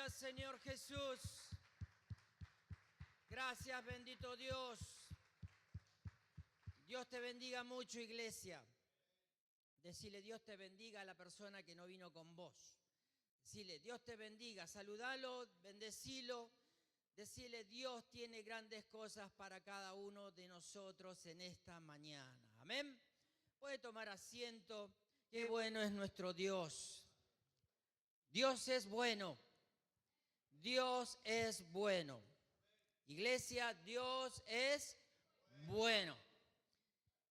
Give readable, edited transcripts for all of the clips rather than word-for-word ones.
Gracias, Señor Jesús. Gracias, bendito Dios. Dios te bendiga mucho, iglesia. Decile, Dios te bendiga a la persona que no vino con vos. Decile, Dios te bendiga. Saludalo, bendecilo. Decile, Dios tiene grandes cosas para cada uno de nosotros en esta mañana. Amén. Puede tomar asiento. Qué bueno es nuestro Dios. Dios es bueno. Dios es bueno. Iglesia, Dios es bueno.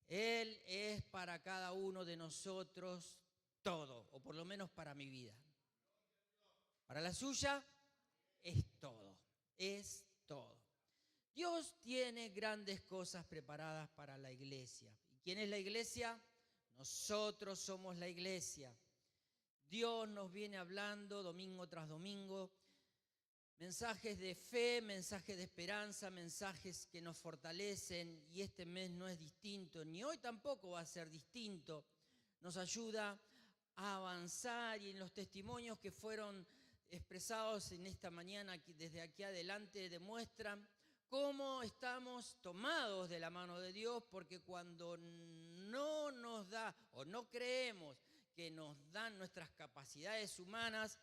Él es para cada uno de nosotros todo, o por lo menos para mi vida. Para la suya es todo, es todo. Dios tiene grandes cosas preparadas para la iglesia. ¿Y quién es la iglesia? Nosotros somos la iglesia. Dios nos viene hablando domingo tras domingo. Mensajes de fe, mensajes de esperanza, mensajes que nos fortalecen, y este mes no es distinto, ni hoy tampoco va a ser distinto. Nos ayuda a avanzar, y en los testimonios que fueron expresados en esta mañana desde aquí adelante demuestran cómo estamos tomados de la mano de Dios, porque cuando no nos da o no creemos que nos dan nuestras capacidades humanas,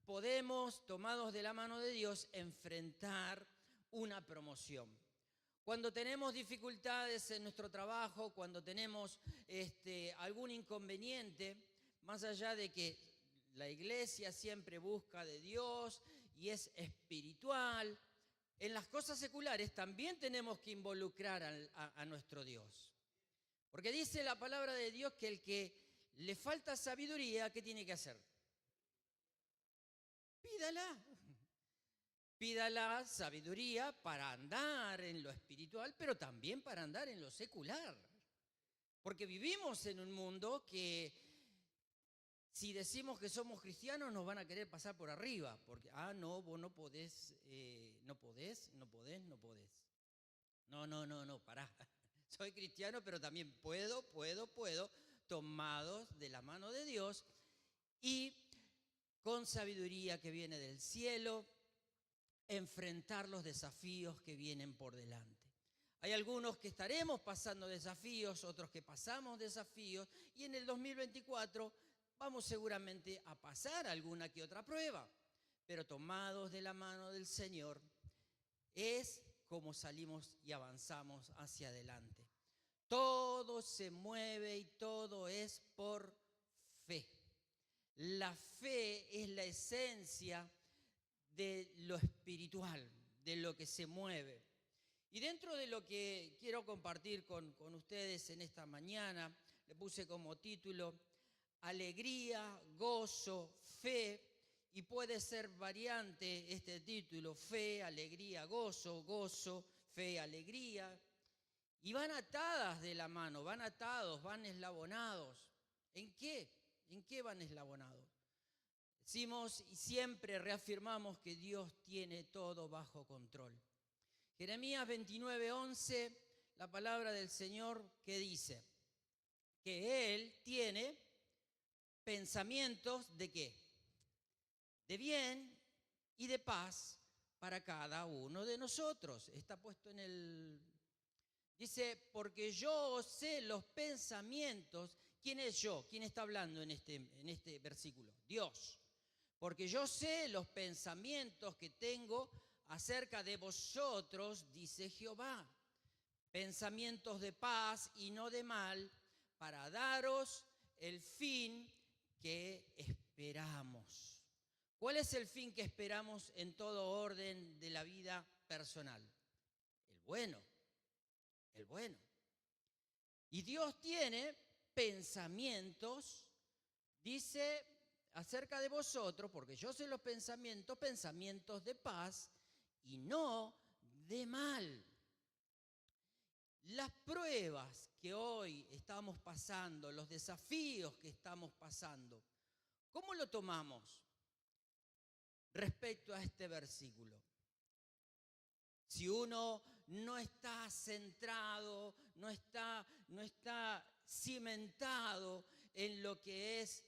podemos, tomados de la mano de Dios, enfrentar una promoción. Cuando tenemos dificultades en nuestro trabajo, cuando tenemos algún inconveniente, más allá de que la iglesia siempre busca de Dios y es espiritual, en las cosas seculares también tenemos que involucrar a nuestro Dios. Porque dice la palabra de Dios que el que le falta sabiduría, ¿qué tiene que hacer? Pídala. Pídala sabiduría para andar en lo espiritual, pero también para andar en lo secular. Porque vivimos en un mundo que, si decimos que somos cristianos, nos van a querer pasar por arriba. Porque, no, vos no podés, no podés. No, pará. Soy cristiano, pero también puedo, tomados de la mano de Dios y con sabiduría que viene del cielo, enfrentar los desafíos que vienen por delante. Hay algunos que estaremos pasando desafíos, otros que pasamos desafíos, y en el 2024 vamos seguramente a pasar alguna que otra prueba, pero tomados de la mano del Señor es como salimos y avanzamos hacia adelante. Todo se mueve y todo es por fe. La fe es la esencia de lo espiritual, de lo que se mueve. Y dentro de lo que quiero compartir con ustedes en esta mañana, le puse como título alegría, gozo, fe, y puede ser variante este título, fe, alegría, gozo, fe, alegría. Y van atadas de la mano, van atados, van eslabonados. ¿En qué? ¿En qué van eslabonados? Decimos y siempre reafirmamos que Dios tiene todo bajo control. Jeremías 29:11, la palabra del Señor que dice que Él tiene pensamientos ¿de qué? De bien y de paz para cada uno de nosotros. Está puesto en el... Dice, porque yo sé los pensamientos. ¿Quién es yo? ¿Quién está hablando en este versículo? Dios. Porque yo sé los pensamientos que tengo acerca de vosotros, dice Jehová. Pensamientos de paz y no de mal, para daros el fin que esperamos. ¿Cuál es el fin que esperamos en todo orden de la vida personal? El bueno. El bueno. Y Dios tiene pensamientos, dice, acerca de vosotros, porque yo sé los pensamientos de paz y no de mal. Las pruebas que hoy estamos pasando, los desafíos que estamos pasando, ¿cómo lo tomamos respecto a este versículo? Si uno no está centrado, no está cimentado en lo que es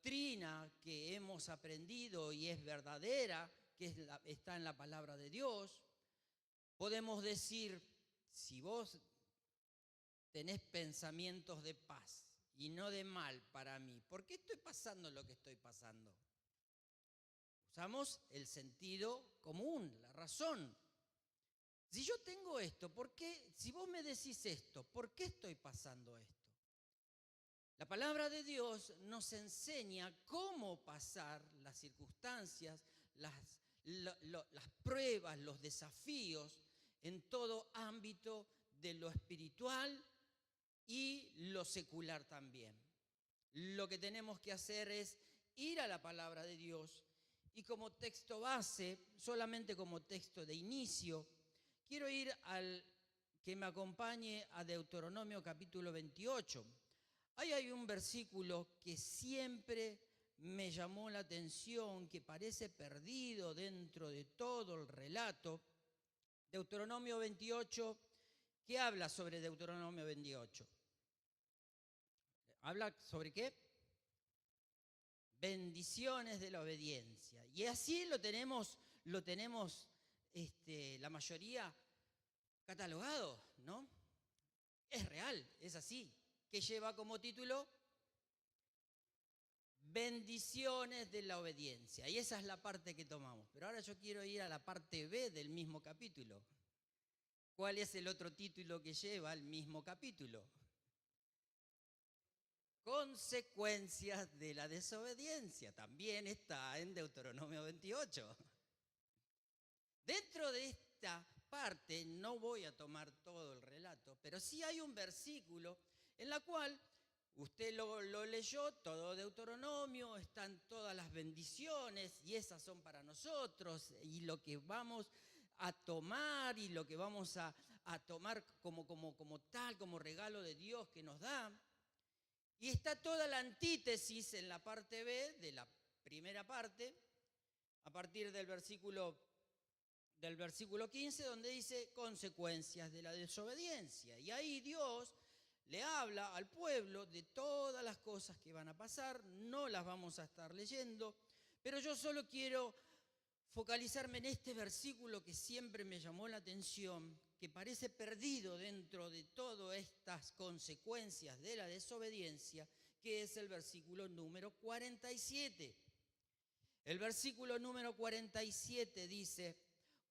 doctrina que hemos aprendido y es verdadera, que está en la palabra de Dios. Podemos decir, si vos tenés pensamientos de paz y no de mal para mí, ¿por qué estoy pasando lo que estoy pasando? Usamos el sentido común, la razón. Si yo tengo esto, ¿por qué? Si vos me decís esto, ¿por qué estoy pasando esto? La palabra de Dios nos enseña cómo pasar las circunstancias, las pruebas, los desafíos en todo ámbito de lo espiritual y lo secular también. Lo que tenemos que hacer es ir a la palabra de Dios y como texto base, solamente como texto de inicio, quiero ir al que me acompañe a Deuteronomio capítulo 28. Ahí hay un versículo que siempre me llamó la atención, que parece perdido dentro de todo el relato. Deuteronomio 28, ¿qué habla sobre Deuteronomio 28? ¿Habla sobre qué? Bendiciones de la obediencia. Y así lo tenemos la mayoría catalogado, ¿no? Es real, es así. ¿Qué lleva como título? Bendiciones de la obediencia. Y esa es la parte que tomamos. Pero ahora yo quiero ir a la parte B del mismo capítulo. ¿Cuál es el otro título que lleva el mismo capítulo? Consecuencias de la desobediencia. También está en Deuteronomio 28. Dentro de esta parte, no voy a tomar todo el relato, pero sí hay un versículo en la cual usted lo leyó, todo Deuteronomio, están todas las bendiciones y esas son para nosotros y lo que vamos a tomar y lo que vamos a tomar como tal, como regalo de Dios que nos da. Y está toda la antítesis en la parte B de la primera parte, a partir del versículo 15, donde dice consecuencias de la desobediencia. Y ahí Dios le habla al pueblo de todas las cosas que van a pasar, no las vamos a estar leyendo, pero yo solo quiero focalizarme en este versículo que siempre me llamó la atención, que parece perdido dentro de todas estas consecuencias de la desobediencia, que es el versículo número 47. El versículo número 47 dice: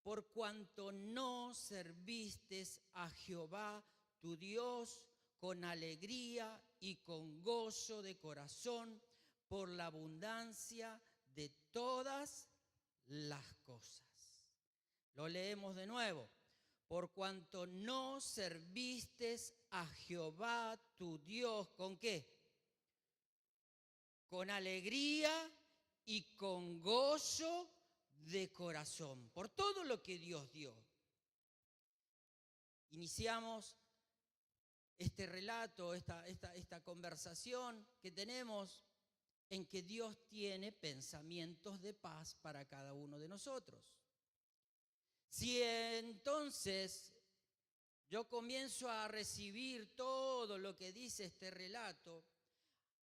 por cuanto no serviste a Jehová tu Dios con alegría y con gozo de corazón por la abundancia de todas las cosas. Lo leemos de nuevo. Por cuanto no serviste a Jehová tu Dios, ¿con qué? Con alegría y con gozo de corazón, por todo lo que Dios dio. Iniciamos este relato, esta conversación que tenemos en que Dios tiene pensamientos de paz para cada uno de nosotros. Si entonces yo comienzo a recibir todo lo que dice este relato,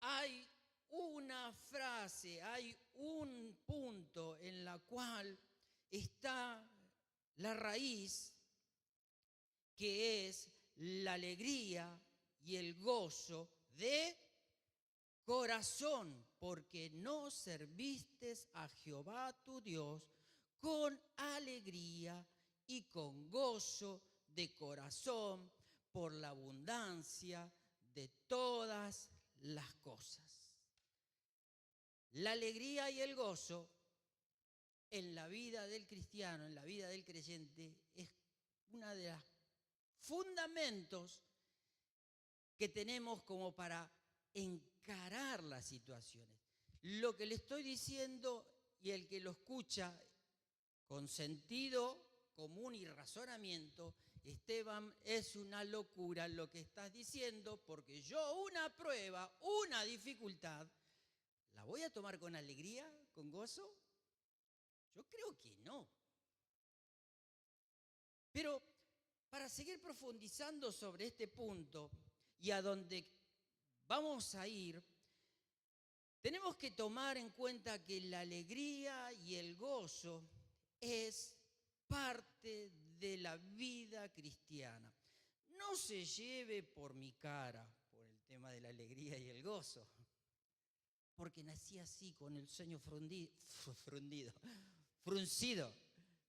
hay una frase, hay un punto en la cual está la raíz, que es la alegría y el gozo de corazón, porque no serviste a Jehová tu Dios con alegría y con gozo de corazón por la abundancia de todas las cosas. La alegría y el gozo en la vida del cristiano, en la vida del creyente, es una de las fundamentos que tenemos como para encarar las situaciones. Lo que le estoy diciendo y el que lo escucha con sentido común y razonamiento, Esteban, es una locura lo que estás diciendo, porque yo una prueba, una dificultad, ¿la voy a tomar con alegría, con gozo? Yo creo que no. Pero para seguir profundizando sobre este punto y a donde vamos a ir, Tenemos que tomar en cuenta que la alegría y el gozo es parte de la vida cristiana. No se lleve por mi cara por el tema de la alegría y el gozo, porque nací así con el ceño fruncido,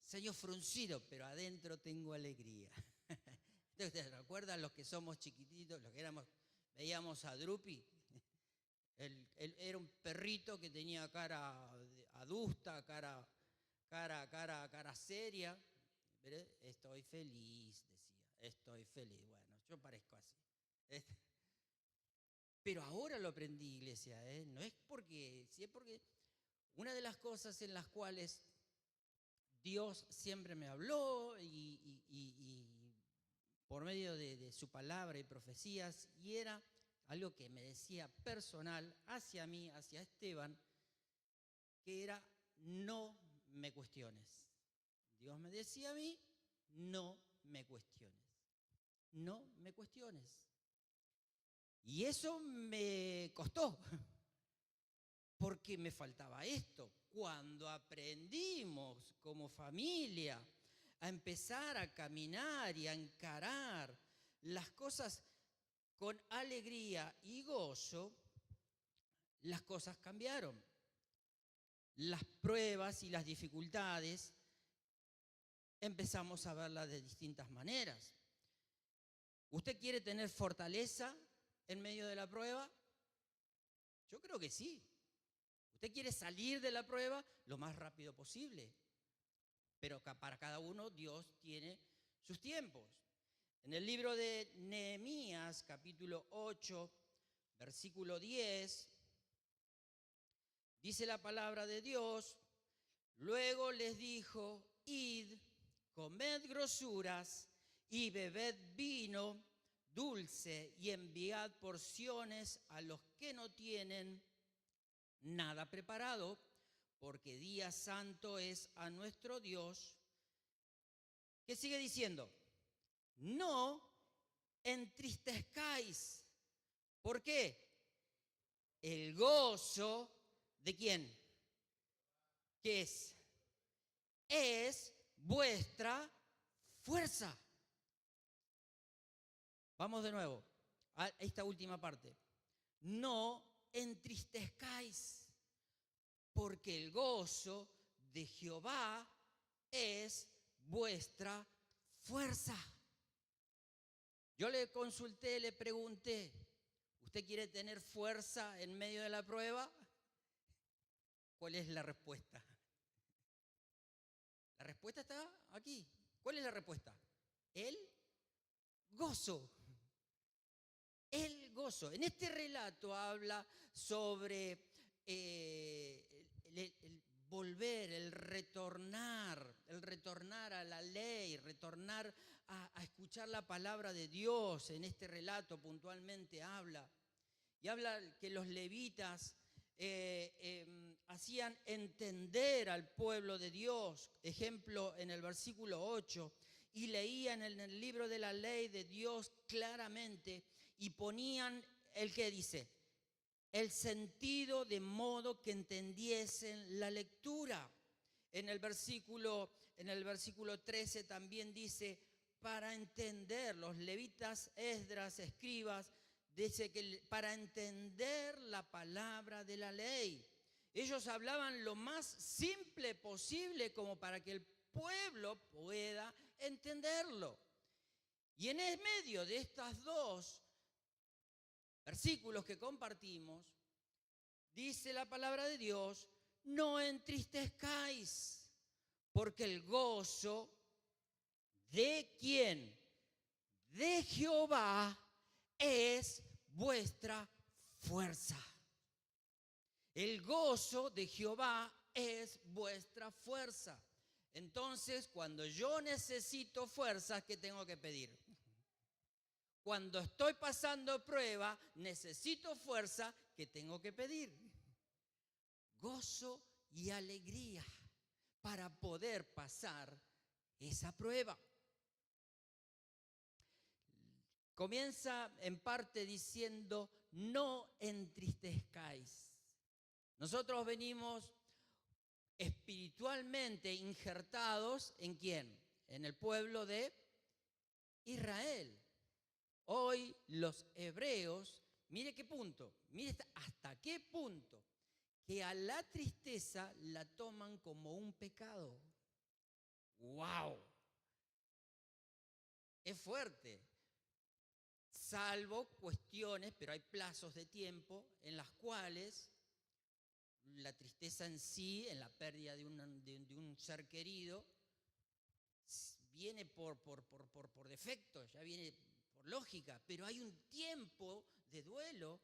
ceño fruncido, pero adentro tengo alegría. ¿Ustedes recuerdan los que somos chiquititos, los que éramos, veíamos a Drupi? Él era un perrito que tenía cara adusta, cara seria. Pero estoy feliz, decía, estoy feliz. Bueno, yo parezco así. Pero ahora lo aprendí, iglesia, ¿eh? No es porque, sí es porque una de las cosas en las cuales Dios siempre me habló y por medio de su palabra y profecías, y era algo que me decía personal hacia mí, hacia Esteban, que era: no me cuestiones. Dios me decía a mí: no me cuestiones, no me cuestiones. Y eso me costó, porque me faltaba esto. Cuando aprendimos como familia a empezar a caminar y a encarar las cosas con alegría y gozo, las cosas cambiaron. Las pruebas y las dificultades empezamos a verlas de distintas maneras. ¿Usted quiere tener fortaleza en medio de la prueba? Yo creo que sí. ¿Usted quiere salir de la prueba lo más rápido posible? Pero para cada uno Dios tiene sus tiempos. En el libro de Nehemías, capítulo 8, versículo 10, dice la palabra de Dios: luego les dijo: id, comed grosuras y bebed vino dulce y enviad porciones a los que no tienen nada preparado, porque día santo es a nuestro Dios. ¿Qué sigue diciendo? No entristezcáis. ¿Por qué? El gozo, ¿de quién? ¿Qué es? Es vuestra fuerza. Vamos de nuevo a esta última parte. No entristezcáis, porque el gozo de Jehová es vuestra fuerza. Yo le consulté, le pregunté: ¿usted quiere tener fuerza en medio de la prueba? ¿Cuál es la respuesta? La respuesta está aquí. ¿Cuál es la respuesta? El gozo. El gozo. En este relato habla sobre el volver, el retornar a la ley, retornar a escuchar la palabra de Dios. En este relato puntualmente habla. Y habla que los levitas hacían entender al pueblo de Dios. Ejemplo, en el versículo 8, y leían en el libro de la ley de Dios claramente y ponían el que dice, el sentido, de modo que entendiesen la lectura. En el versículo 13 también dice, para entender, los levitas, Esdras, escribas, dice que para entender la palabra de la ley. Ellos hablaban lo más simple posible como para que el pueblo pueda entenderlo. Y en el medio de estos dos versículos que compartimos, dice la palabra de Dios, no entristezcáis, porque el gozo de ¿quién? De Jehová es vuestra fuerza. El gozo de Jehová es vuestra fuerza. Entonces, cuando yo necesito fuerzas, ¿qué tengo que pedir? Cuando estoy pasando prueba, necesito fuerza, ¿qué tengo que pedir? Gozo y alegría para poder pasar esa prueba. Comienza en parte diciendo, no entristezcáis. Nosotros venimos espiritualmente injertados ¿en quién? En el pueblo de Israel. Hoy los hebreos, mire qué punto, mire hasta qué punto, que a la tristeza la toman como un pecado. ¡Wow! Es fuerte. Salvo cuestiones, pero hay plazos de tiempo en las cuales la tristeza en sí, en la pérdida de un ser querido, viene por defecto, ya viene por lógica, pero hay un tiempo de duelo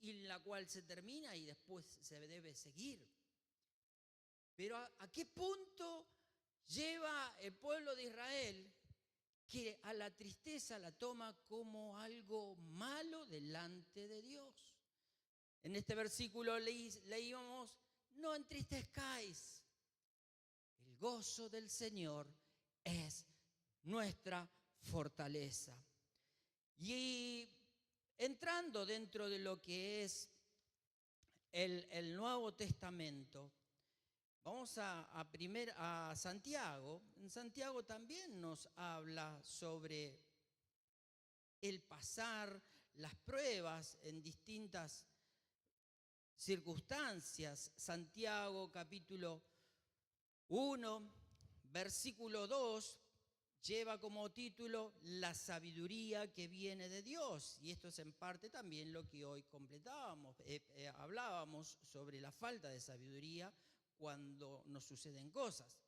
en la cual se termina y después se debe seguir. Pero ¿a qué punto lleva el pueblo de Israel que a la tristeza la toma como algo malo delante de Dios? En este versículo leíamos, no entristezcáis, el gozo del Señor es nuestra fortaleza. Y entrando dentro de lo que es el Nuevo Testamento, vamos a Santiago. En Santiago también nos habla sobre el pasar las pruebas en distintas circunstancias. Santiago capítulo 1, versículo 2, lleva como título la sabiduría que viene de Dios. Y esto es en parte también lo que hoy completábamos. Hablábamos sobre la falta de sabiduría cuando nos suceden cosas.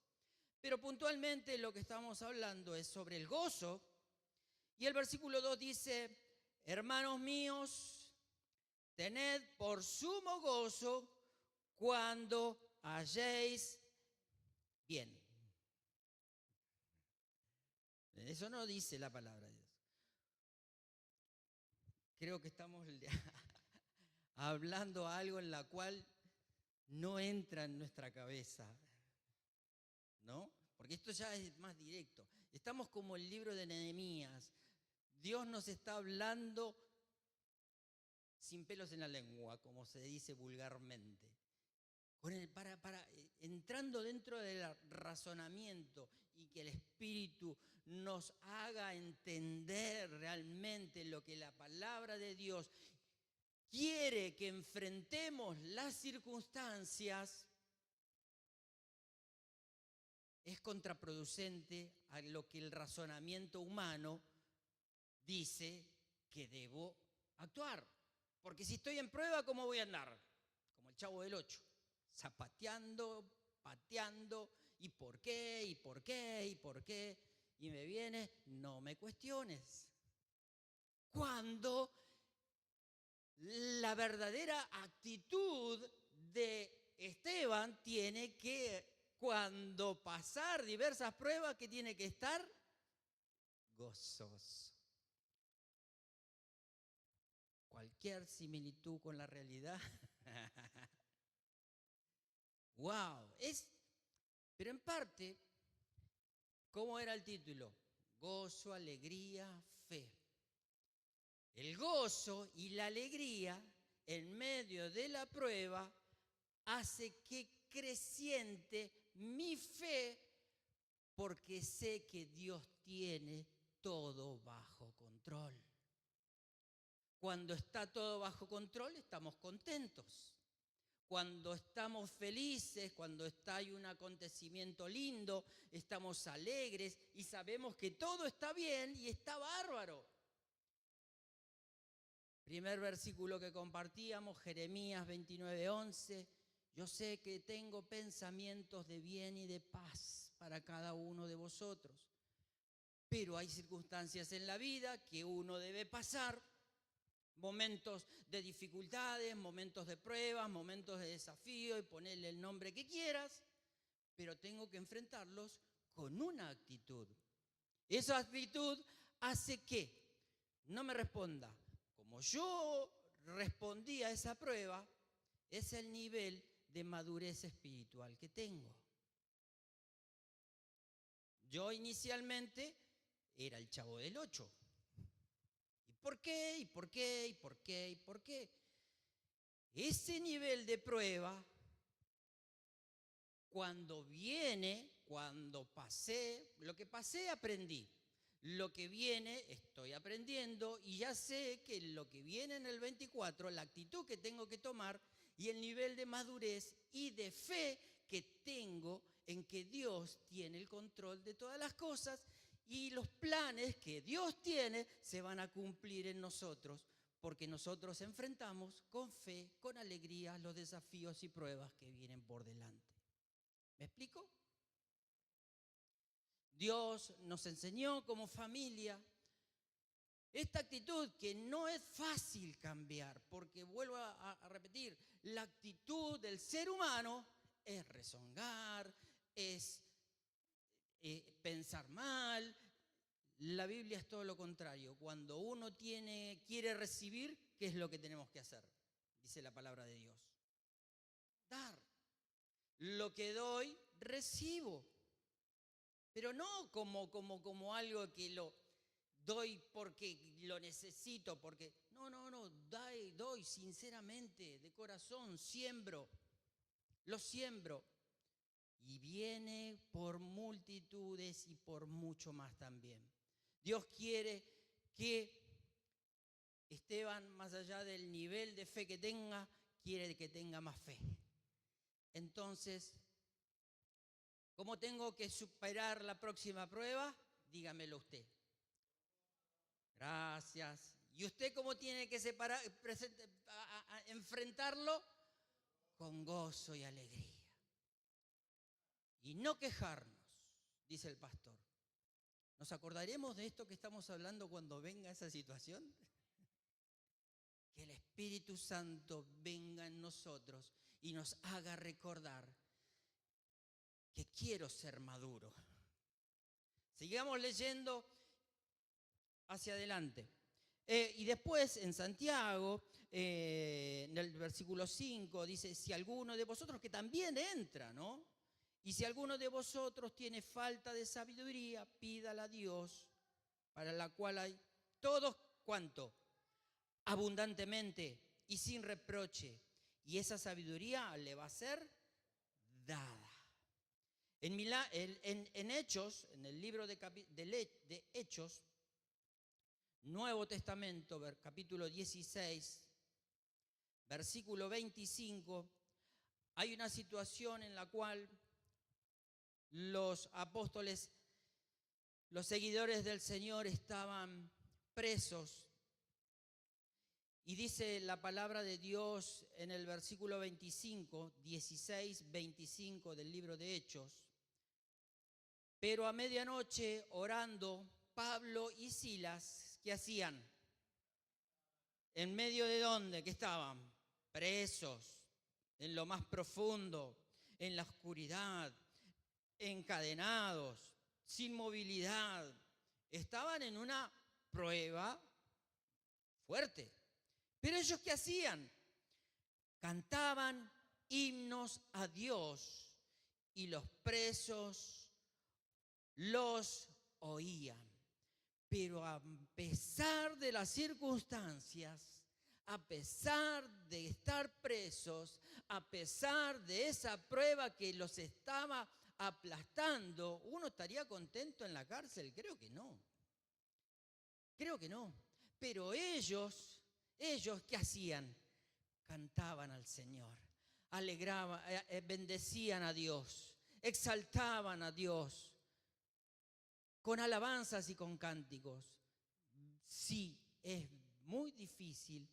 Pero puntualmente lo que estamos hablando es sobre el gozo. Y el versículo 2 dice, hermanos míos, tened por sumo gozo cuando halléis bien. Eso no dice la palabra de Dios. Creo que estamos hablando algo en la cual no entra en nuestra cabeza, ¿no? Porque esto ya es más directo. Estamos como el libro de Nehemías. Dios nos está hablando sin pelos en la lengua, como se dice vulgarmente. Entrando dentro del razonamiento y que el Espíritu nos haga entender realmente lo que la palabra de Dios quiere que enfrentemos las circunstancias, es contraproducente a lo que el razonamiento humano dice que debo actuar. Porque si estoy en prueba, ¿cómo voy a andar? Como el Chavo del 8, zapateando, pateando, ¿y por qué? ¿Y por qué? ¿Y por qué? Y me viene, no me cuestiones. Cuando la verdadera actitud de Esteban tiene que, cuando pasar diversas pruebas, que tiene que estar gozoso. Cualquier similitud con la realidad. ¡Wow! Pero en parte, ¿cómo era el título? Gozo, alegría, fe. El gozo y la alegría en medio de la prueba hace que creciente mi fe, porque sé que Dios tiene todo bajo control. Cuando está todo bajo control, estamos contentos. Cuando estamos felices, cuando hay un acontecimiento lindo, estamos alegres y sabemos que todo está bien y está bárbaro. Primer versículo que compartíamos, Jeremías 29:11. Yo sé que tengo pensamientos de bien y de paz para cada uno de vosotros. Pero hay circunstancias en la vida que uno debe pasar, momentos de dificultades, momentos de pruebas, momentos de desafío, y ponerle el nombre que quieras, pero tengo que enfrentarlos con una actitud. Esa actitud hace que no me responda como yo respondí a esa prueba, es el nivel de madurez espiritual que tengo. Yo inicialmente era el Chavo del 8. ¿Y por qué? ¿Y por qué? ¿Y por qué? ¿Y por qué? ese nivel de prueba, cuando viene, cuando pasé, lo que pasé aprendí. Lo que viene estoy aprendiendo y ya sé que lo que viene en el 24, la actitud que tengo que tomar y el nivel de madurez y de fe que tengo en que Dios tiene el control de todas las cosas y los planes que Dios tiene se van a cumplir en nosotros porque nosotros enfrentamos con fe, con alegría los desafíos y pruebas que vienen por delante. ¿Me explico? Dios nos enseñó como familia esta actitud que no es fácil cambiar, porque vuelvo a repetir, la actitud del ser humano es rezongar, es pensar mal. La Biblia es todo lo contrario. Cuando uno quiere recibir, ¿qué es lo que tenemos que hacer? Dice la palabra de Dios. Dar. Lo que doy, recibo. Pero no como algo que lo doy porque lo necesito, porque no, doy sinceramente, de corazón, lo siembro. Y viene por multitudes y por mucho más también. Dios quiere que Esteban, más allá del nivel de fe que tenga, quiere que tenga más fe. Entonces, ¿cómo tengo que superar la próxima prueba? Dígamelo usted. Gracias. ¿Y usted cómo tiene que enfrentarlo? Con gozo y alegría. Y no quejarnos, dice el pastor. ¿Nos acordaremos de esto que estamos hablando cuando venga esa situación? Que el Espíritu Santo venga en nosotros y nos haga recordar que quiero ser maduro. Sigamos leyendo hacia adelante. Y después en Santiago, en el versículo 5, dice, si alguno de vosotros, que también entra, ¿no? Y si alguno de vosotros tiene falta de sabiduría, pídala a Dios, para la cual hay todos, ¿cuánto? Abundantemente y sin reproche. Y esa sabiduría le va a ser dada. En Hechos, en el libro de Hechos, Nuevo Testamento, capítulo 16, versículo 25, hay una situación en la cual los apóstoles, los seguidores del Señor estaban presos. Y dice la palabra de Dios en el versículo 25, 16, 25 del libro de Hechos. Pero a medianoche, orando, Pablo y Silas, ¿qué hacían? ¿En medio de dónde? ¿Qué estaban? Presos, en lo más profundo, en la oscuridad, encadenados, sin movilidad. Estaban en una prueba fuerte. Pero ellos, ¿qué hacían? Cantaban himnos a Dios y los presos los oían. Pero a pesar de las circunstancias, a pesar de estar presos, a pesar de esa prueba que los estaba aplastando, ¿uno estaría contento en la cárcel? Creo que no. Creo que no. Pero ellos, ¿qué hacían? Cantaban al Señor, alegraban, bendecían a Dios, exaltaban a Dios con alabanzas y con cánticos. Sí, es muy difícil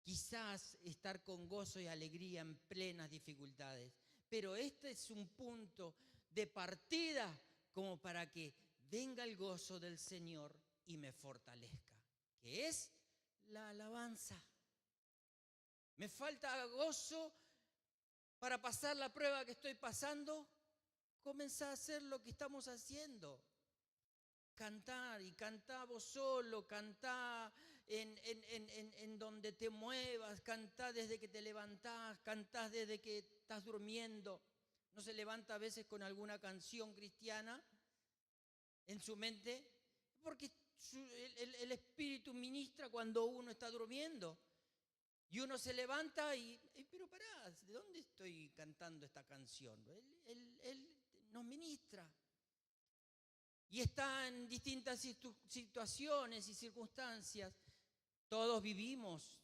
quizás estar con gozo y alegría en plenas dificultades, pero este es un punto de partida como para que venga el gozo del Señor y me fortalezca, que es la alabanza. ¿Me falta gozo para pasar la prueba que estoy pasando? Comenzá a hacer lo que estamos haciendo. Cantar, y cantá vos solo, cantá en donde te muevas, cantá desde que te levantás, cantás desde que estás durmiendo. ¿No se levanta a veces con alguna canción cristiana en su mente? Porque el Espíritu ministra cuando uno está durmiendo. Y uno se levanta pero pará, ¿de dónde estoy cantando esta canción? Él nos ministra. Y está en distintas situaciones y circunstancias. Todos vivimos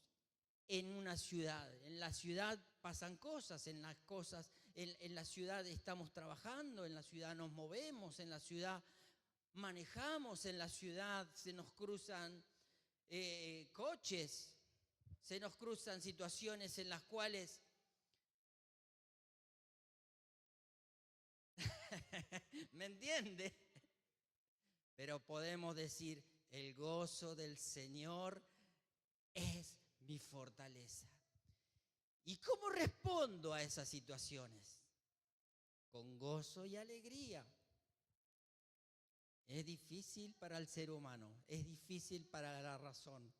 en una ciudad. En la ciudad pasan cosas, en la ciudad estamos trabajando, en la ciudad nos movemos, en la ciudad manejamos, en la ciudad se nos cruzan coches, se nos cruzan situaciones en las cuales ¿me entiende? Pero podemos decir, el gozo del Señor es mi fortaleza. ¿Y cómo respondo a esas situaciones? Con gozo y alegría. Es difícil para el ser humano, es difícil para la razón,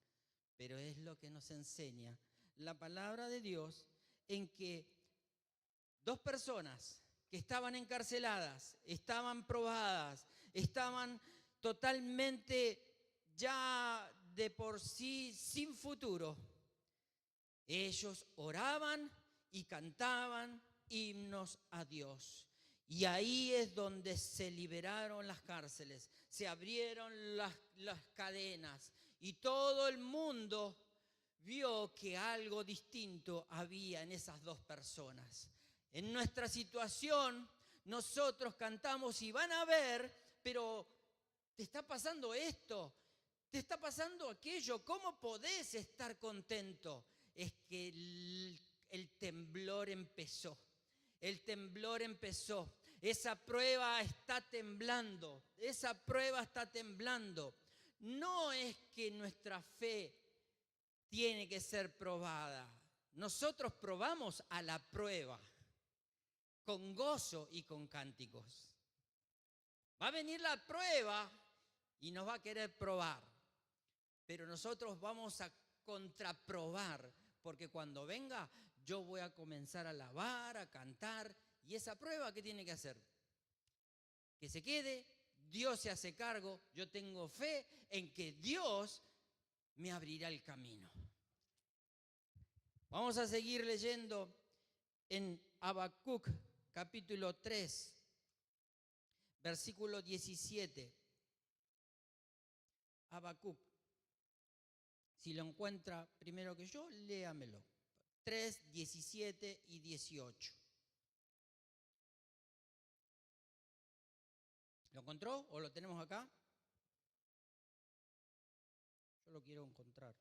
pero es lo que nos enseña la palabra de Dios, en que dos personas que estaban encarceladas, estaban probadas, estaban totalmente ya de por sí sin futuro, ellos oraban y cantaban himnos a Dios. Y ahí es donde se liberaron las cárceles, se abrieron las cadenas y todo el mundo vio que algo distinto había en esas dos personas. En nuestra situación, nosotros cantamos y van a ver, pero te está pasando esto, te está pasando aquello, ¿cómo podés estar contento? Es que el temblor empezó. El temblor empezó. Esa prueba está temblando. Esa prueba está temblando. No es que nuestra fe tiene que ser probada. Nosotros probamos a la prueba con gozo y con cánticos. Va a venir la prueba y nos va a querer probar. Pero nosotros vamos a contraprobar, porque cuando venga yo voy a comenzar a alabar, a cantar. ¿Y esa prueba qué tiene que hacer? Que se quede, Dios se hace cargo, yo tengo fe en que Dios me abrirá el camino. Vamos a seguir leyendo en Habacuc capítulo 3, versículo 17. Habacuc, si lo encuentra primero que yo, léamelo. 3, 17 y 18. ¿Lo encontró o lo tenemos acá? Yo lo quiero encontrar.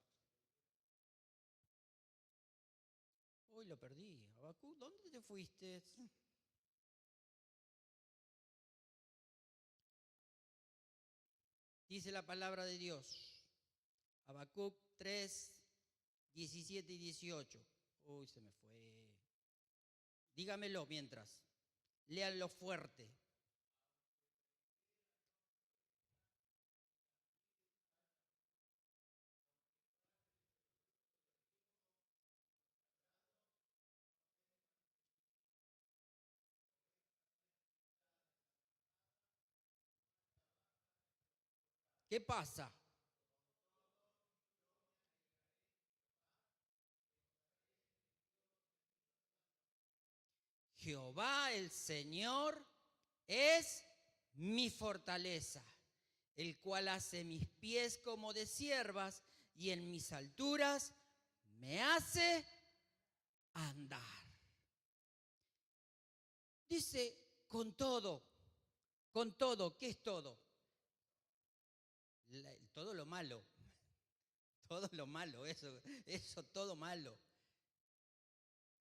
Hoy lo perdí. Habacuc, ¿dónde te fuiste? Dice la palabra de Dios. Habacuc 3, 17 y 18. Uy, se me fue. Dígamelo mientras. Léanlo fuerte. ¿Qué pasa? Jehová el Señor es mi fortaleza, el cual hace mis pies como de ciervas y en mis alturas me hace andar. Dice, con todo, ¿qué es todo? Todo lo malo, eso todo malo.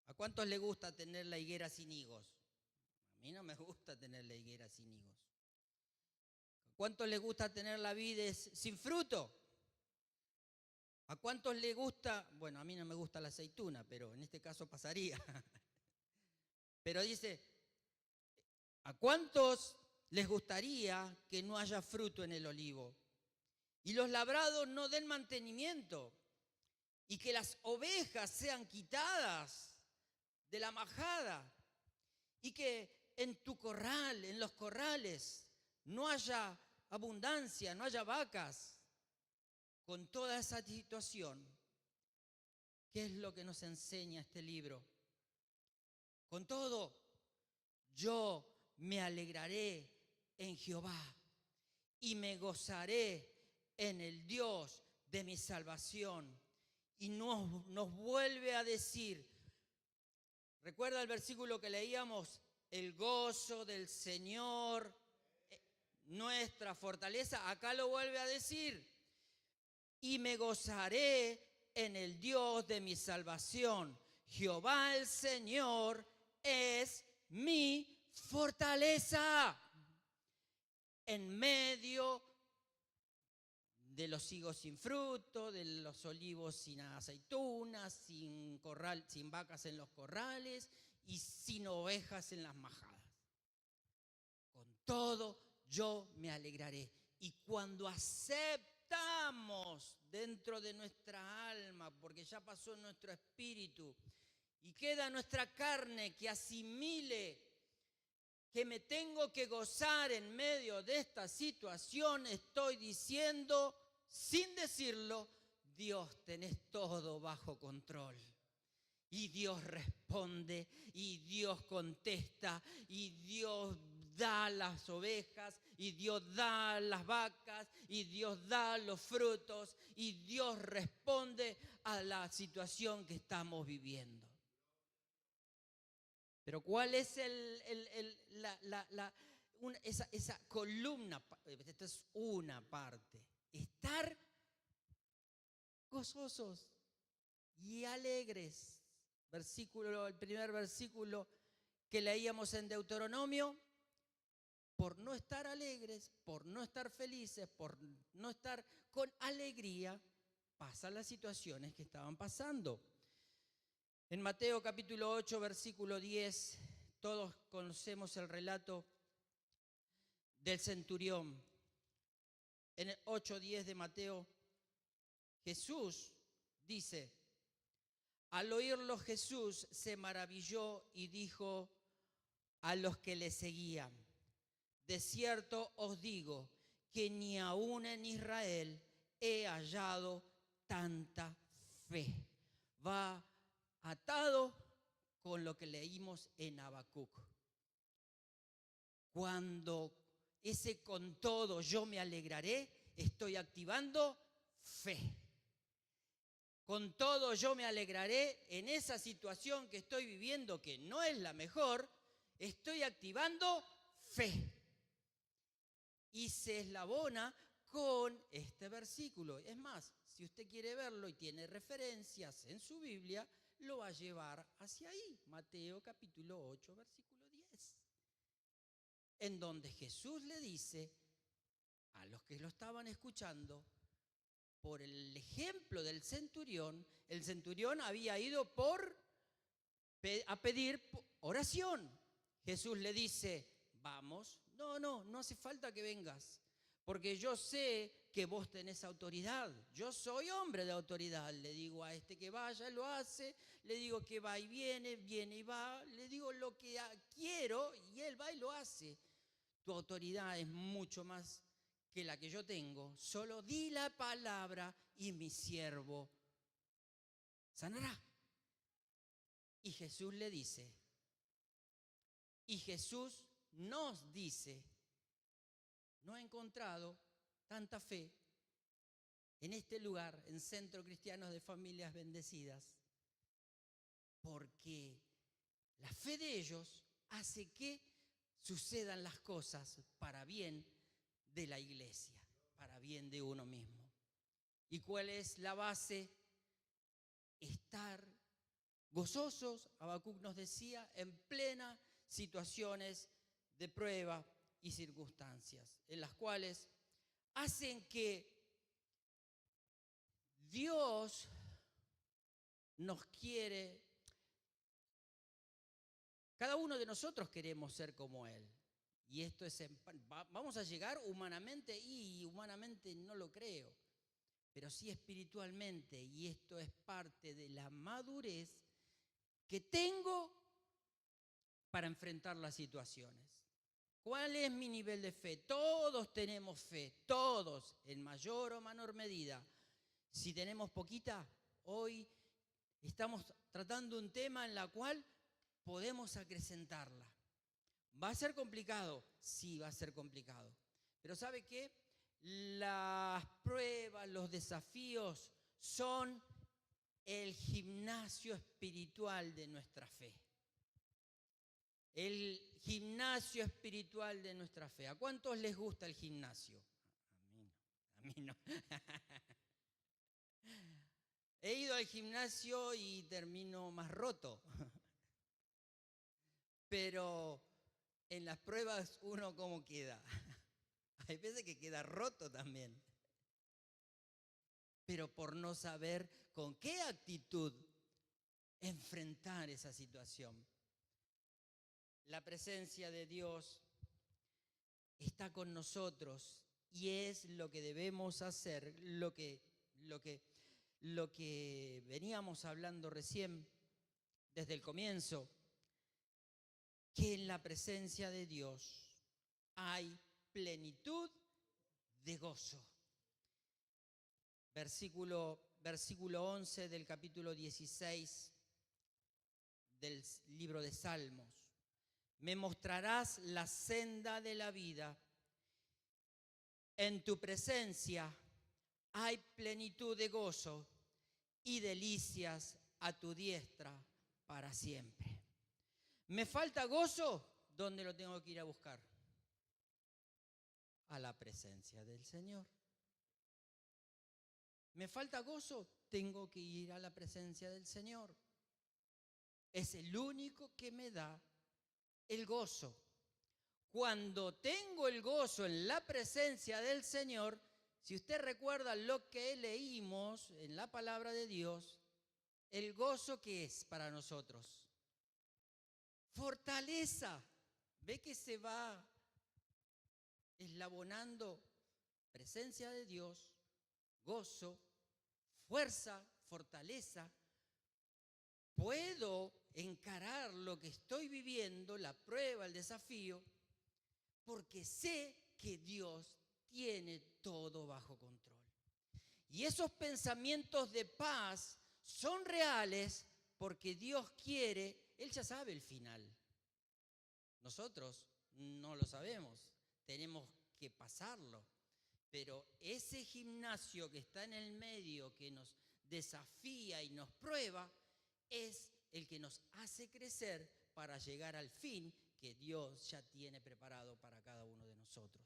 ¿A cuántos les gusta tener la higuera sin higos? A mí no me gusta tener la higuera sin higos. ¿A cuántos les gusta tener la vid sin fruto? ¿A cuántos les gusta? Bueno, a mí no me gusta la aceituna, pero en este caso pasaría. Pero dice, ¿a cuántos les gustaría que no haya fruto en el olivo? Y los labrados no den mantenimiento. Y que las ovejas sean quitadas de la majada. Y que en tu corral, en los corrales, no haya abundancia, no haya vacas. Con toda esa situación, ¿Qué es lo que nos enseña este libro? Con todo, yo me alegraré en Jehová y me gozaré en el Dios de mi salvación. Y nos vuelve a decir, ¿recuerda el versículo que leíamos? El gozo del Señor, nuestra fortaleza. Acá lo vuelve a decir. Y me gozaré en el Dios de mi salvación. Jehová el Señor es mi fortaleza. En medio de los higos sin fruto, de los olivos sin aceitunas, sin vacas en los corrales y sin ovejas en las majadas. Con todo yo me alegraré. Y cuando aceptamos dentro de nuestra alma, porque ya pasó nuestro espíritu, y queda nuestra carne que asimile que me tengo que gozar en medio de esta situación, estoy diciendo, sin decirlo, Dios, tenés todo bajo control. Y Dios responde, y Dios contesta, y Dios da las ovejas, y Dios da las vacas, y Dios da los frutos, y Dios responde a la situación que estamos viviendo. Pero ¿cuál es esa columna? Esta es una parte. Estar gozosos y alegres. El primer versículo que leíamos en Deuteronomio. Por no estar alegres, por no estar felices, por no estar con alegría, pasan las situaciones que estaban pasando. En Mateo capítulo 8, versículo 10, todos conocemos el relato del centurión. En el 8:10 de Mateo, Jesús dice, al oírlo Jesús se maravilló y dijo a los que le seguían, de cierto os digo que ni aún en Israel he hallado tanta fe. Va atado con lo que leímos en Habacuc. Cuando ese con todo yo me alegraré, estoy activando fe. Con todo yo me alegraré en esa situación que estoy viviendo, que no es la mejor, estoy activando fe. Y se eslabona con este versículo. Es más, si usted quiere verlo y tiene referencias en su Biblia, lo va a llevar hacia ahí, Mateo capítulo 8, versículo 10, en donde Jesús le dice a los que lo estaban escuchando, por el ejemplo del centurión, el centurión había ido a pedir oración. Jesús le dice, vamos, no hace falta que vengas, porque yo sé que vos tenés autoridad. Yo soy hombre de autoridad. Le digo a este que vaya, lo hace. Le digo que va y viene y va. Le digo lo que quiero y él va y lo hace. Tu autoridad es mucho más que la que yo tengo. Solo di la palabra y mi siervo sanará. Y Jesús le dice, y Jesús nos dice, no he encontrado tanta fe en este lugar, en Centro Cristianos de Familias Bendecidas, porque la fe de ellos hace que sucedan las cosas para bien de la iglesia, para bien de uno mismo. ¿Y cuál es la base? Estar gozosos, Habacuc nos decía, en plenas situaciones de prueba y circunstancias, en las cuales hacen que Dios nos quiere. Cada uno de nosotros queremos ser como Él. Y esto es, vamos a llegar humanamente, y humanamente no lo creo, pero sí espiritualmente. Y esto es parte de la madurez que tengo para enfrentar las situaciones. ¿Cuál es mi nivel de fe? Todos tenemos fe, todos, en mayor o menor medida. Si tenemos poquita, hoy Estamos tratando un tema en el cual podemos acrecentarla. ¿Va a ser complicado? Sí, va a ser complicado. Pero ¿sabe qué? Las pruebas, los desafíos son el gimnasio espiritual de nuestra fe. El gimnasio espiritual de nuestra fe. ¿A cuántos les gusta el gimnasio? A mí no. He ido al gimnasio y termino más roto. Pero en las pruebas uno cómo queda. Hay veces que queda roto también. Pero por no saber con qué actitud enfrentar esa situación. La presencia de Dios está con nosotros y es lo que debemos hacer, lo que veníamos hablando recién desde el comienzo, que en la presencia de Dios hay plenitud de gozo. Versículo 11 del capítulo 16 del libro de Salmos. Me mostrarás la senda de la vida. En tu presencia hay plenitud de gozo y delicias a tu diestra para siempre. ¿Me falta gozo? ¿Dónde lo tengo que ir a buscar? A la presencia del Señor. ¿Me falta gozo? Tengo que ir a la presencia del Señor. Es el único que me da el gozo. Cuando tengo el gozo en la presencia del Señor, si usted recuerda lo que leímos en la palabra de Dios, el gozo que es para nosotros. Fortaleza. ¿Ve que se va eslabonando? Presencia de Dios, gozo, fuerza, fortaleza. Puedo encarar lo que estoy viviendo, la prueba, el desafío, porque sé que Dios tiene todo bajo control. Y esos pensamientos de paz son reales porque Dios quiere, Él ya sabe el final. Nosotros no lo sabemos, tenemos que pasarlo. Pero ese gimnasio que está en el medio, que nos desafía y nos prueba, es el que nos hace crecer para llegar al fin que Dios ya tiene preparado para cada uno de nosotros.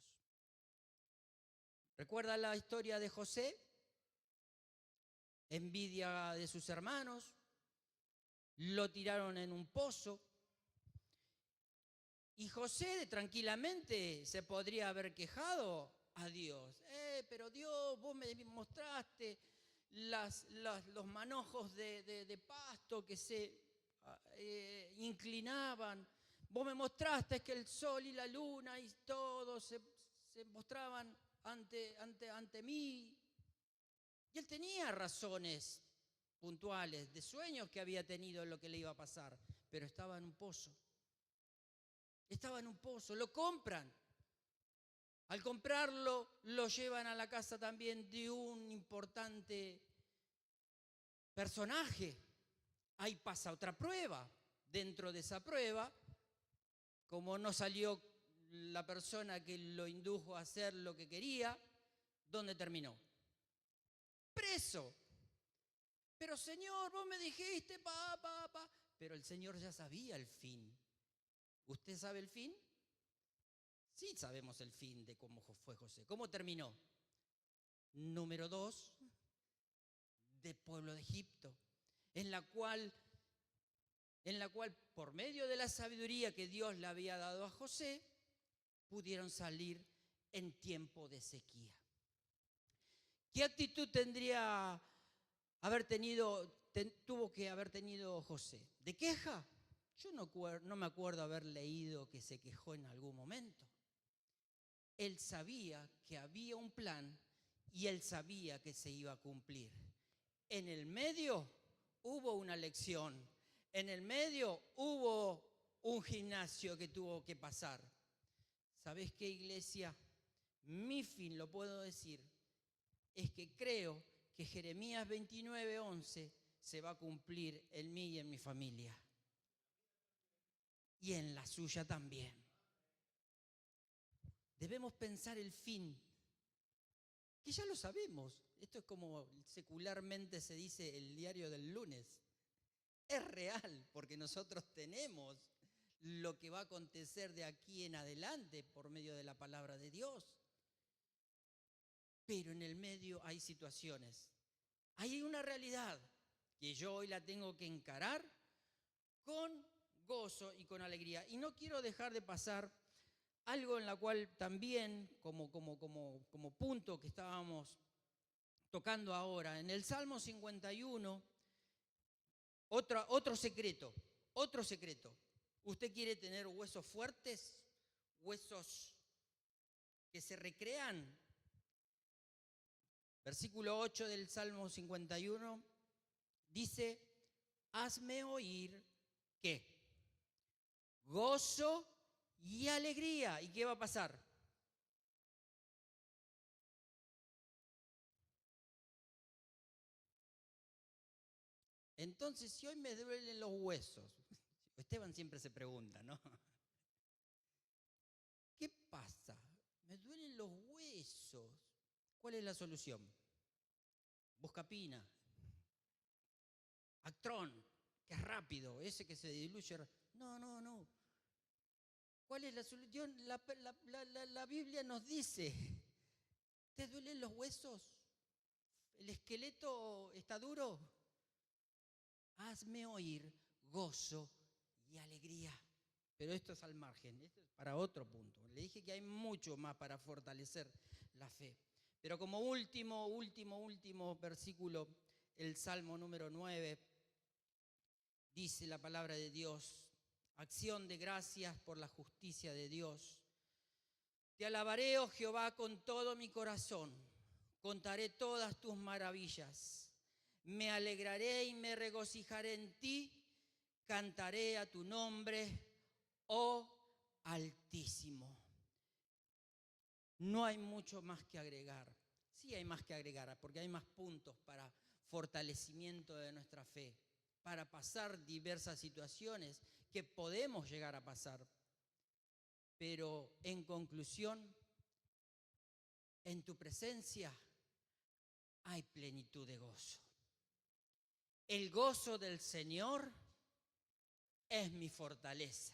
¿Recuerda la historia de José? Envidia de sus hermanos, lo tiraron en un pozo. Y José tranquilamente se podría haber quejado a Dios. Pero Dios, vos me mostraste los manojos de pasto que se inclinaban. Vos me mostraste que el sol y la luna y todo se mostraban ante mí. Y él tenía razones puntuales de sueños que había tenido en lo que le iba a pasar, pero estaba en un pozo. Estaba en un pozo, lo compran. Al comprarlo, lo llevan a la casa también de un importante personaje. Ahí pasa otra prueba. Dentro de esa prueba, como no salió la persona que lo indujo a hacer lo que quería, ¿dónde terminó? Preso. Pero Señor, vos me dijiste, pero el Señor ya sabía el fin. ¿Usted sabe el fin? Sí sabemos el fin de cómo fue José. ¿Cómo terminó? Número 2, del pueblo de Egipto, en la cual por medio de la sabiduría que Dios le había dado a José, pudieron salir en tiempo de sequía. ¿Qué actitud tuvo que haber tenido José? ¿De queja? Yo no me acuerdo haber leído que se quejó en algún momento. Él sabía que había un plan y él sabía que se iba a cumplir. En el medio hubo una lección, en el medio hubo un gimnasio que tuvo que pasar. ¿Sabés qué, iglesia? Mi fin, lo puedo decir, es que creo que Jeremías 29:11 se va a cumplir en mí y en mi familia. Y en la suya también. Debemos pensar el fin, que ya lo sabemos. Esto es como secularmente se dice el diario del lunes. Es real, porque nosotros tenemos lo que va a acontecer de aquí en adelante por medio de la palabra de Dios. Pero en el medio hay situaciones. Hay una realidad que yo hoy la tengo que encarar con gozo y con alegría. Y no quiero dejar de pasar algo en la cual también, como punto que estábamos tocando ahora, en el Salmo 51, otro secreto. ¿Usted quiere tener huesos fuertes? ¿Huesos que se recrean? Versículo 8 del Salmo 51 dice, hazme oír, ¿qué? Gozo y alegría. ¿Y qué va a pasar? Entonces, si hoy me duelen los huesos, Esteban siempre se pregunta, ¿no? ¿Qué pasa? Me duelen los huesos. ¿Cuál es la solución? Buscapina, Actrón, que es rápido, ese que se diluye. No. ¿Cuál es la solución? La Biblia nos dice, ¿te duelen los huesos? ¿El esqueleto está duro? Hazme oír gozo y alegría. Pero esto es al margen, esto es para otro punto. Le dije que hay mucho más para fortalecer la fe. Pero como último versículo, el Salmo número 9, dice la palabra de Dios, acción de gracias por la justicia de Dios. Te alabaré, oh Jehová, con todo mi corazón. Contaré todas tus maravillas. Me alegraré y me regocijaré en ti. Cantaré a tu nombre, oh Altísimo. No hay mucho más que agregar. Sí hay más que agregar, porque hay más puntos para fortalecimiento de nuestra fe, para pasar diversas situaciones que podemos llegar a pasar. Pero en conclusión, en tu presencia hay plenitud de gozo. El gozo del Señor es mi fortaleza.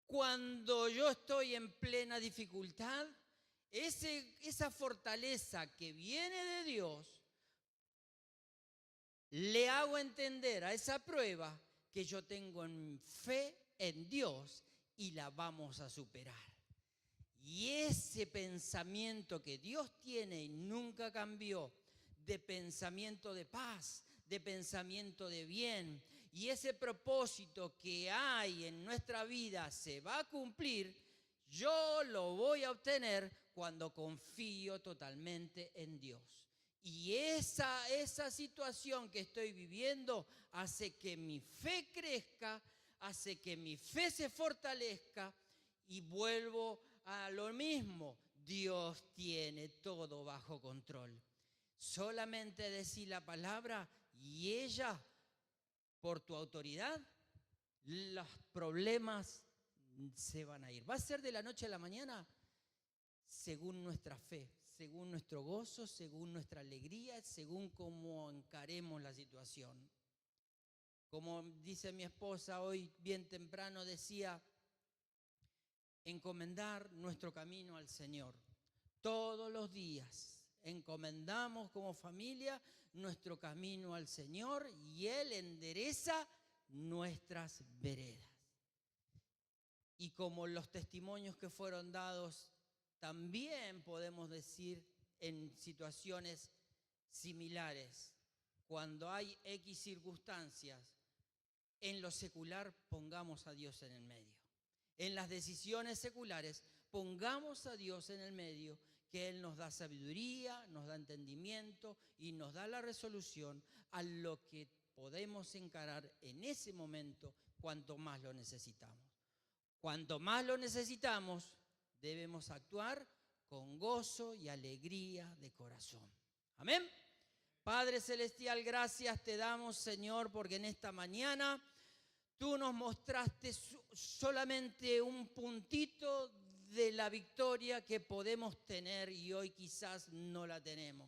Cuando yo estoy en plena dificultad, esa fortaleza que viene de Dios, le hago entender a esa prueba que yo tengo fe en Dios y la vamos a superar. Y ese pensamiento que Dios tiene y nunca cambió, de pensamiento de paz, de pensamiento de bien, y ese propósito que hay en nuestra vida se va a cumplir, yo lo voy a obtener cuando confío totalmente en Dios. Y esa situación que estoy viviendo hace que mi fe crezca, hace que mi fe se fortalezca y vuelvo a lo mismo. Dios tiene todo bajo control. Solamente decir la palabra y ella, por tu autoridad, los problemas se van a ir. ¿Va a ser de la noche a la mañana? Según nuestra fe, según nuestro gozo, según nuestra alegría, según cómo encaremos la situación. Como dice mi esposa hoy bien temprano, decía, encomendar nuestro camino al Señor. Todos los días encomendamos como familia nuestro camino al Señor y Él endereza nuestras veredas. Y como los testimonios que fueron dados, también podemos decir en situaciones similares, cuando hay X circunstancias, en lo secular pongamos a Dios en el medio. En las decisiones seculares pongamos a Dios en el medio, que Él nos da sabiduría, nos da entendimiento y nos da la resolución a lo que podemos encarar en ese momento cuanto más lo necesitamos. Cuanto más lo necesitamos, debemos actuar con gozo y alegría de corazón. Amén. Padre Celestial, gracias te damos, Señor, porque en esta mañana tú nos mostraste solamente un puntito de la victoria que podemos tener y hoy quizás no la tenemos.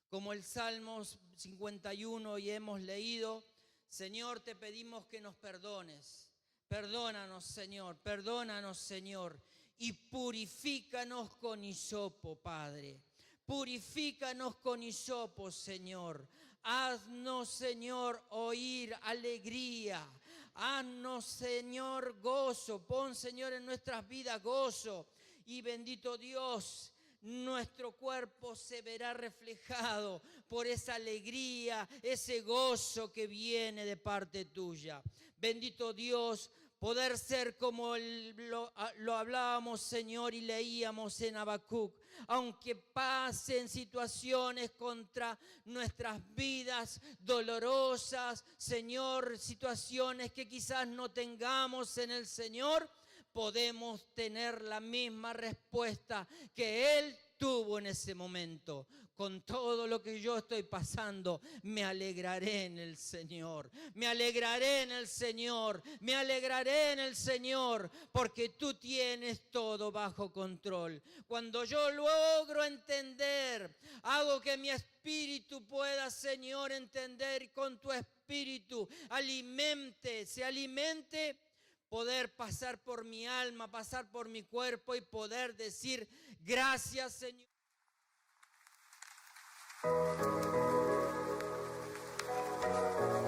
Como el Salmo 51 y hemos leído, Señor, te pedimos que nos perdones. Perdónanos, Señor, y purifícanos con hisopo, Padre. Purifícanos con hisopo, Señor. Haznos, Señor, oír alegría. Haznos, Señor, gozo. Pon, Señor, en nuestras vidas gozo. Y bendito Dios, nuestro cuerpo se verá reflejado por esa alegría, ese gozo que viene de parte tuya. Bendito Dios, poder ser como lo hablábamos, Señor, y leíamos en Habacuc. Aunque pasen situaciones contra nuestras vidas dolorosas, Señor, situaciones que quizás no tengamos en el Señor, podemos tener la misma respuesta que Él tuvo en ese momento. Con todo lo que yo estoy pasando, me alegraré en el Señor. Me alegraré en el Señor. Me alegraré en el Señor, porque tú tienes todo bajo control. Cuando yo logro entender, hago que mi espíritu pueda, Señor, entender, y con tu espíritu se alimente, poder pasar por mi alma, pasar por mi cuerpo y poder decir gracias, Señor.